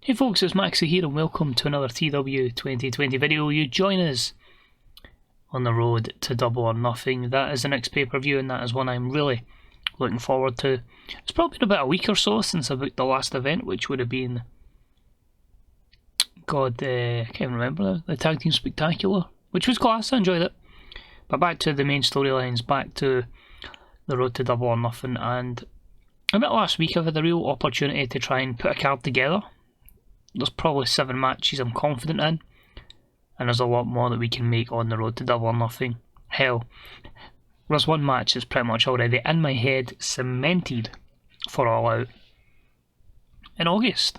Hey folks, it's Maxie here and welcome to another TEW2020 video. You join us on the road to Double or Nothing. That is the next pay-per-view and that is one I'm really looking forward to. It's probably been about a week or so since I booked the last event, which would have been... I can't remember, the Tag Team Spectacular, which was class, I enjoyed it. But back to the main storylines, back to the road to Double or Nothing, and about last week I've had a real opportunity to try and put a card together. There's probably 7 matches I'm confident in, and there's a lot more that we can make on the road to Double or Nothing. Hell, there's one match that's pretty much already in my head, cemented for All Out in August.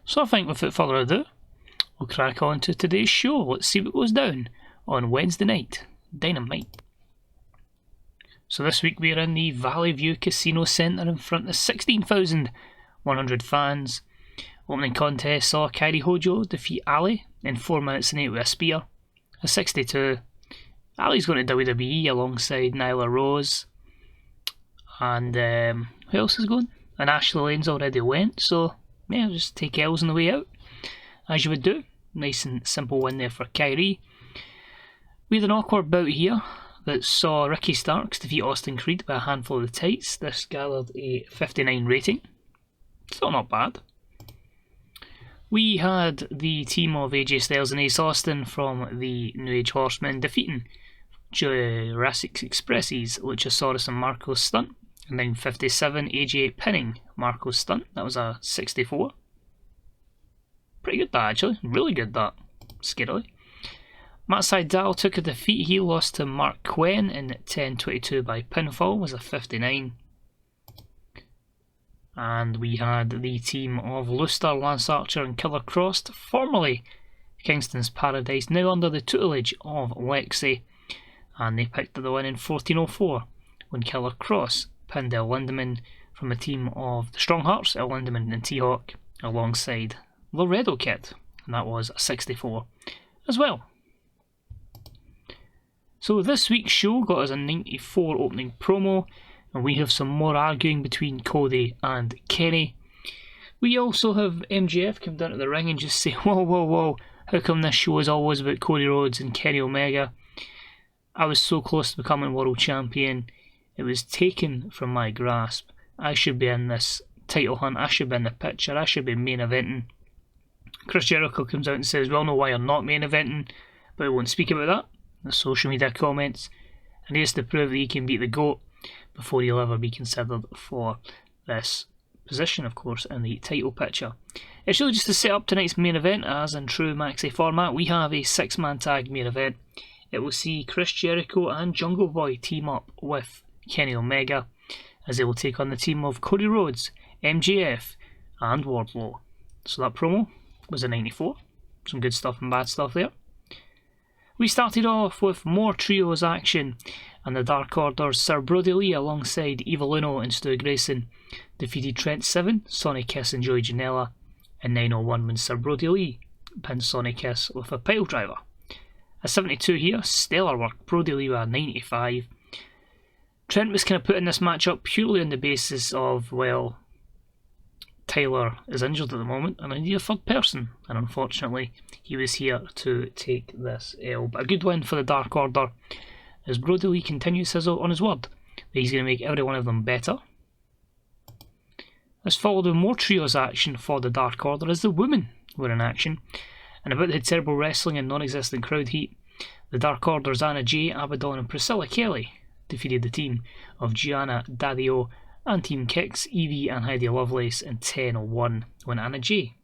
So I think without further ado, we'll crack on to today's show. Let's see what goes down on Wednesday night, Dynamite. So this week we're in the Valley View Casino Centre in front of 16,100 fans. Opening contest saw Kairi Hojo defeat Ali in 4 minutes and 8 with a spear. A 62. Ali's going to WWE alongside Nyla Rose. And who else is going? And Ashley Lane's already went, so yeah, just take L's on the way out, as you would do. Nice and simple win there for Kairi. We had an awkward bout here that saw Ricky Starks defeat Austin Creed by a handful of the tights. This gathered a 59 rating. Still not bad. We had the team of AJ Styles and Ace Austin from the New Age Horsemen defeating Jurassic Express's Luchasaurus and Marco Stunt. And then 57, AJ pinning Marco Stunt. That was a 64. Pretty good that actually, really good that. Scarily. Matt Sydal took a defeat. He lost to Mark Quinn in 10-22 by pinfall. Was a 59. And we had the team of Lustar, Lance Archer and Killer Cross, formerly Kingston's Paradise, now under the tutelage of Lexi. And they picked the win in 14:04 when Killer Cross pinned El Lindemann from a team of the Strong Hearts, El Lindemann and T-Hawk, alongside Laredo Kid. And that was a 64 as well. So this week's show got us a 94 opening promo. And we have some more arguing between Cody and Kenny. We also have MJF come down to the ring and just say, whoa, how come this show is always about Cody Rhodes and Kenny Omega? I was so close to becoming world champion. It was taken from my grasp. I should be in this title hunt. I should be in the picture. I should be main eventing. Chris Jericho comes out and says, we all know why you're not main eventing, but we won't speak about that in the social media comments. And he has to prove that he can beat the GOAT before he'll ever be considered for this position, of course, in the title picture. It's really just to set up tonight's main event, as in true Maxi format. We have a 6-man tag main event. It will see Chris Jericho and Jungle Boy team up with Kenny Omega, as they will take on the team of Cody Rhodes, MJF and Wardlow. So that promo was a 94. Some good stuff and bad stuff there. We started off with more trios action, and the Dark Order's Sir Brody Lee alongside Evil Uno and Stu Grayson defeated Trent Seven, Sonny Kiss and Joey Janela in 9:01 when Sir Brody Lee pinned Sonny Kiss with a pile driver. A 72 here, stellar work. Brody Lee with a 95. Trent was kind of putting this match up purely on the basis of, well, Tyler is injured at the moment and I need a third person, and unfortunately he was here to take this L. But a good win for the Dark Order as Brody Lee continues on his word that he's going to make every one of them better. This followed with more trios action for the Dark Order as the women were in action, and about the terrible wrestling and non-existent crowd heat, the Dark Order's Anna Jay, Abaddon and Priscilla Kelly defeated the team of Gianna, Daddio and Team Kicks, Evie and Heidi Lovelace in 10:01 when Anna Jay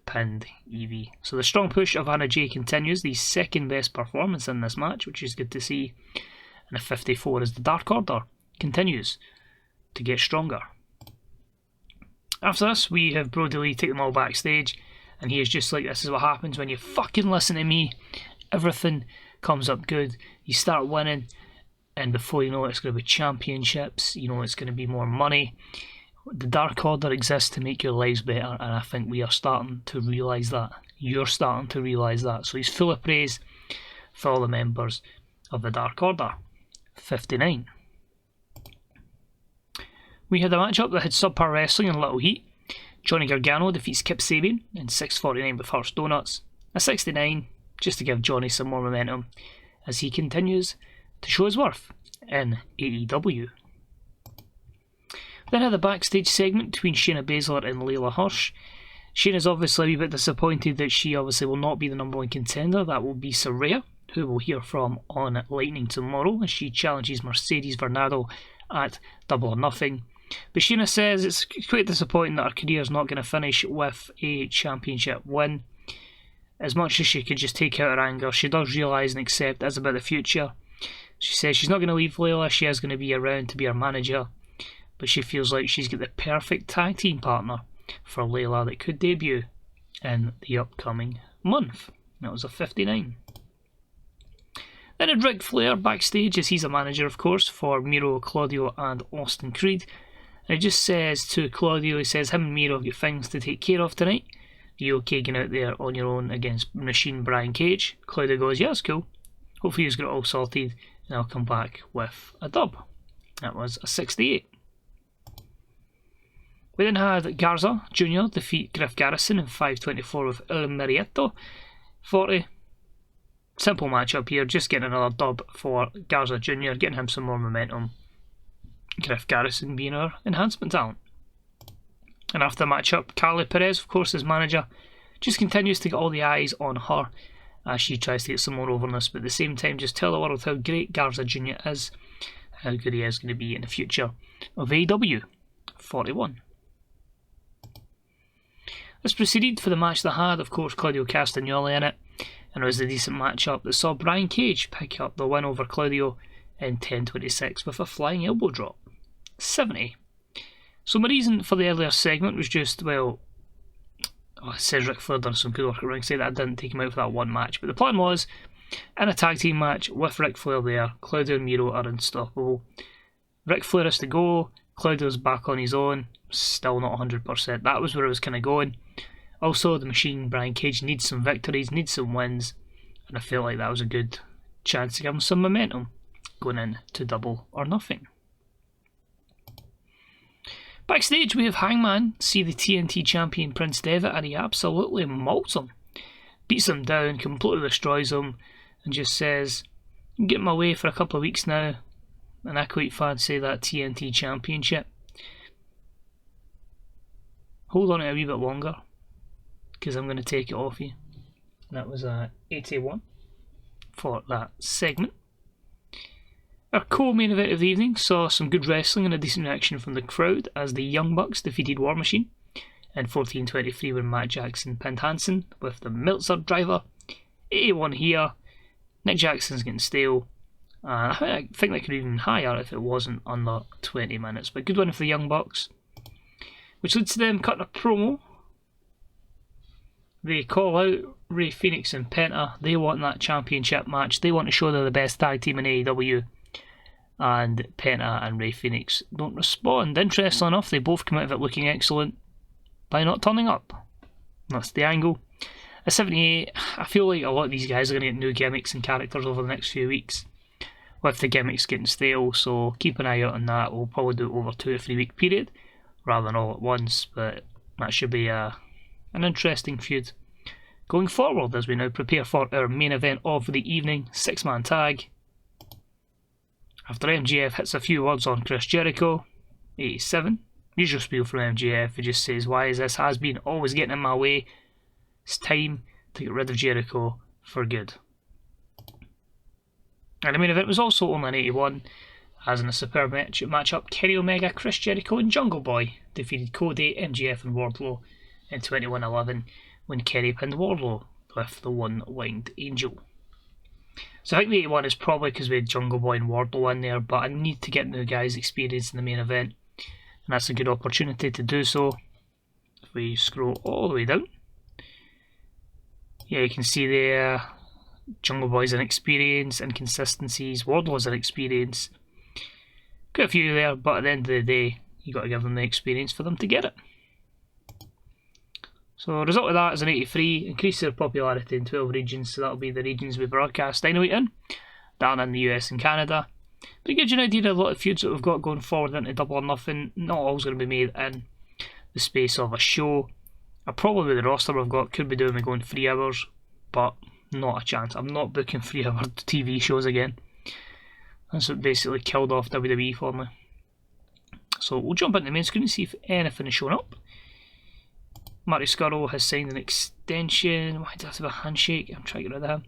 pinned Evie. So the strong push of Anna Jay continues, the second best performance in this match, which is good to see. And a 54 as the Dark Order continues to get stronger. After this, we have Brody Lee take them all backstage, and he is just like, this is what happens when you fucking listen to me. Everything comes up good. You start winning, and before you know it, it's going to be championships. You know, it's going to be more money. The Dark Order exists to make your lives better, and I think we are starting to realise that. You're starting to realise that. So he's full of praise for all the members of the Dark Order. 59. We had a matchup that had subpar wrestling and little heat. Johnny Gargano defeats Kip Sabian in 6:49 with Hearts Donuts. A 69, just to give Johnny some more momentum as he continues to show his worth in AEW. Then had the backstage segment between Shayna Baszler and Layla Hirsch. Shayna's obviously a wee bit disappointed that she obviously will not be the number one contender. That will be Saraya, who we'll hear from on Lightning tomorrow as she challenges Mercedes Varnado at Double or Nothing. But Shayna says it's quite disappointing that her career is not going to finish with a championship win. As much as she could just take out her anger, she does realise and accept it's about the future. She says she's not going to leave Layla, she is going to be around to be her manager, but she feels like she's got the perfect tag team partner for Layla that could debut in the upcoming month. That was a 59. Then had Ric Flair backstage, as he's a manager of course for Miro, Claudio and Austin Creed. And he just says to Claudio, he says him and Miro have got things to take care of tonight. Are you okay getting out there on your own against Machine Brian Cage? Claudio goes, yeah, it's cool. Hopefully he's got it all sorted and I'll come back with a dub. That was a 68. We then had Garza Jr. defeat Griff Garrison in 5:24 with El Marietto. 40. Simple matchup here, just getting another dub for Garza Jr., getting him some more momentum. Griff Garrison being our enhancement talent. And after the matchup, Carly Perez, of course, his manager, just continues to get all the eyes on her as she tries to get some more overness, but at the same time just tell the world how great Garza Jr. is, how good he is going to be in the future of AEW. 41. This proceeded for the match that had, of course, Claudio Castagnoli in it, and it was a decent matchup that saw Brian Cage pick up the win over Claudio in 10:26 with a flying elbow drop. 70. So my reason for the earlier segment was just, well, it says Ric Flair done some good work at ringside that I didn't take him out for that one match, but the plan was, in a tag team match with Ric Flair there, Claudio and Miro are unstoppable. Ric Flair has to go, Claudio's back on his own, still not 100%. That was where I was kind of going. Also, the Machine, Brian Cage, needs some victories, needs some wins, and I feel like that was a good chance to give him some momentum going in to Double or Nothing. Backstage, we have Hangman see the TNT champion Prince Devitt, and he absolutely mauls him. Beats him down, completely destroys him, and just says, I'm getting my way for a couple of weeks now, and I quite fancy that TNT championship. Hold on it a wee bit longer, because I'm going to take it off you. That was 81 for that segment. Our co-main event of the evening saw some good wrestling and a decent reaction from the crowd as the Young Bucks defeated War Machine in 14:23 when Matt Jackson pinned Hansen with the Meltzer driver. 81 here. Nick Jackson's getting stale. I think that could be even higher if it wasn't under 20 minutes. But good one for the Young Bucks, which leads to them cutting a promo. They call out Rey Fenix and Penta. They want that championship match. They want to show they're the best tag team in AEW. And Penta and Rey Fenix don't respond. Interesting enough, they both come out of it looking excellent by not turning up. That's the angle. At 78, I feel like a lot of these guys are going to get new gimmicks and characters over the next few weeks, with the gimmicks getting stale, so keep an eye out on that. We'll probably do it over a 2 or 3 week period rather than all at once, but that should be an interesting feud going forward as we now prepare for our main event of the evening, 6-man tag. After MJF hits a few words on Chris Jericho, 87. Usual spiel from MJF, he just says, why is this has-been always getting in my way? It's time to get rid of Jericho for good. And the main event was also only an 81, as in a superb matchup, Kenny Omega, Chris Jericho and Jungle Boy defeated Cody, MJF and Wardlow in 21:11 when Kenny pinned Wardlow with the one-winged angel. So I think the 81 is probably because we had Jungle Boy and Wardlow in there, but I need to get new guys' experience in the main event, and that's a good opportunity to do so. If we scroll all the way down, yeah, you can see there Jungle Boy's inexperience, inconsistencies, Wardlow's inexperience. Quite a few there, but at the end of the day, you got to give them the experience for them to get it. So the result of that is an 83, increase their popularity in 12 regions, so that'll be the regions we broadcast Dynamite in, down in the US and Canada. But it gives you an idea of a lot of feuds that we've got going forward into Double or Nothing. Not always going to be made in the space of a show. Probably the roster we've got could be doing me going 3 hours, but not a chance. I'm not booking 3-hour TV shows again. That's what basically killed off WWE for me. So we'll jump into the main screen and see if anything is showing up. Marty Scurll has signed an extension. Why does have a handshake? I'm trying to get rid of him.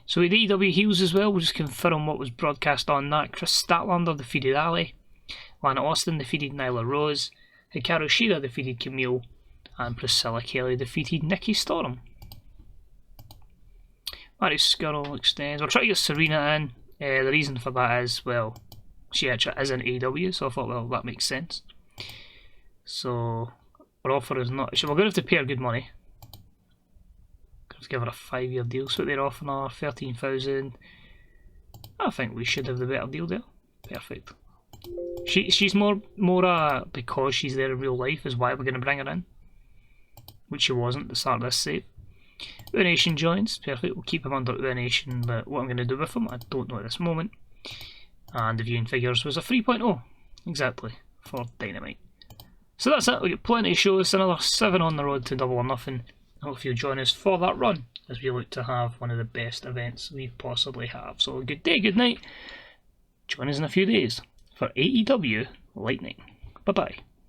So with AEW heels as well, we'll just confirm what was broadcast on that. Chris Statlander defeated Ali. Lana Austin defeated Nyla Rose. Hikaru Shida defeated Camille. And Priscilla Kelly defeated Nikki Storm. Marty Scurll extends. We'll try to get Serena in. The reason for that is, well, she actually is in AEW, so I thought, well, that makes sense. So our offer is not. We're going to have to pay her good money. Going to have to give her a 5-year deal. So they're offering her 13,000. I think we should have the better deal there. Perfect. She's more because she's there in real life is why we're going to bring her in, which she wasn't at the start of this save. Nation joins, perfect, we'll keep him under Nation, but what I'm going to do with him, I don't know at this moment. And the viewing figures was a 3.0, exactly, for Dynamite. So that's it, we got plenty of shows, another 7 on the road to Double or Nothing. I hope you'll join us for that run, as we look to have one of the best events we possibly have. So good day, good night, join us in a few days for AEW Lightning. Bye bye.